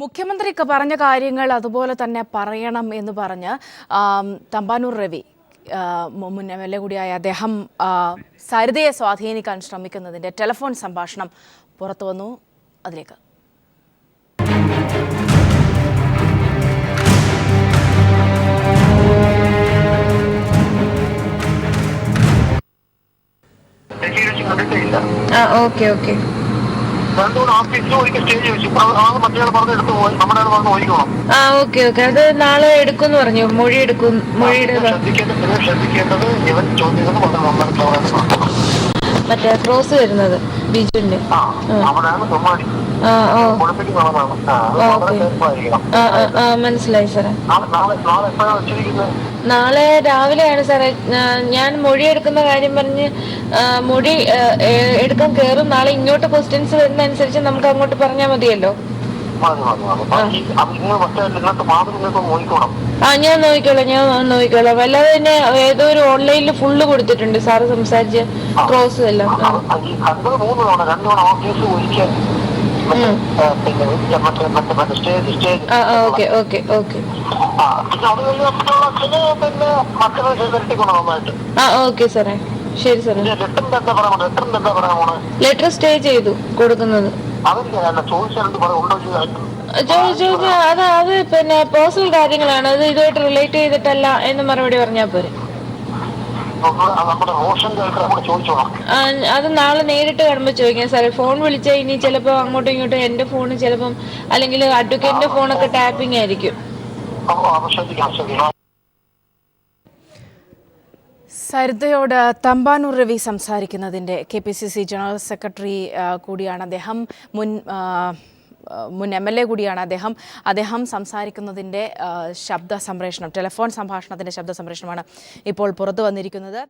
മുഖ്യമന്ത്രി പറഞ്ഞ കാര്യങ്ങൾ അതുപോലെ തന്നെ പറയണം എന്ന് പറഞ്ഞ് തമ്പാനൂർ രവി മുൻ എംഎൽഎ കൂടിയായ അദ്ദേഹം സരിതയെ സ്വാധീനിക്കാൻ ശ്രമിക്കുന്നതിൻ്റെ ടെലിഫോൺ സംഭാഷണം പുറത്തു വന്നു. അതിലേക്ക് ഓക്കെ ഓക്കെ ഓക്കെ ഓക്കെ അത് നാളെ എടുക്കുമെന്ന് പറഞ്ഞു. മൊഴി എടുക്കും. മറ്റേ ക്രോസ് വരുന്നത് ബീച്ചിന്റെ മനസ്സിലായി സാറേ. നാളെ രാവിലെയാണ് സാറേ. ഞാൻ മൊഴി എടുക്കുന്ന കാര്യം പറഞ്ഞ് മൊഴി എടുക്കാൻ കയറും. നാളെ ഇങ്ങോട്ട് ക്വസ്റ്റ്യൻസ് വരുന്ന അനുസരിച്ച് നമുക്ക് അങ്ങോട്ട് പറഞ്ഞാൽ മതിയല്ലോ. ഞാൻ നോക്കിക്കോളാം. അല്ലാതെ തന്നെ ഏതോ ഒരു ഓൺലൈനിൽ ഫുള്ള് കൊടുത്തിട്ടുണ്ട് സാറ് സംസാരിച്ച് ക്രോസ് എല്ലാം. ഓക്കെ ഓക്കെ ഓക്കെ ഓക്കെ സാറേ. ശരി സാറേ. ലെറ്റർ സ്റ്റേ ചെയ്തു കൊടുക്കുന്നത്. അത് പിന്നെ പേഴ്സണൽ കാര്യങ്ങളാണ്. അത് ഇതുമായിട്ട് റിലേറ്റ് ചെയ്തിട്ടല്ല എന്ന് മറുപടി പറഞ്ഞാൽ പോരെ. അത് നാളെ നേരിട്ട് കാണുമ്പോൾ ചോദിക്കാം സാറേ. ഫോൺ വിളിച്ചാൽ ഇനി ചിലപ്പോ അങ്ങോട്ടും ഇങ്ങോട്ടും എന്റെ ഫോണ് ചിലപ്പം അല്ലെങ്കിൽ അഡ്വക്കേറ്റിന്റെ ഫോണൊക്കെ ടാപ്പിംഗ് ആയിരിക്കും. സരിതയോട് തമ്പാനൂർ രവി സംസാരിക്കുന്നതിൻ്റെ KPCC ജനറൽ സെക്രട്ടറി കൂടിയാണ് അദ്ദേഹം, മുൻ MLA കൂടിയാണ് അദ്ദേഹം സംസാരിക്കുന്നതിൻ്റെ ശബ്ദ സംപ്രേഷണം, ടെലിഫോൺ സംഭാഷണത്തിൻ്റെ ശബ്ദ സംപ്രേഷണമാണ് ഇപ്പോൾ പുറത്തു വന്നിരിക്കുന്നത്.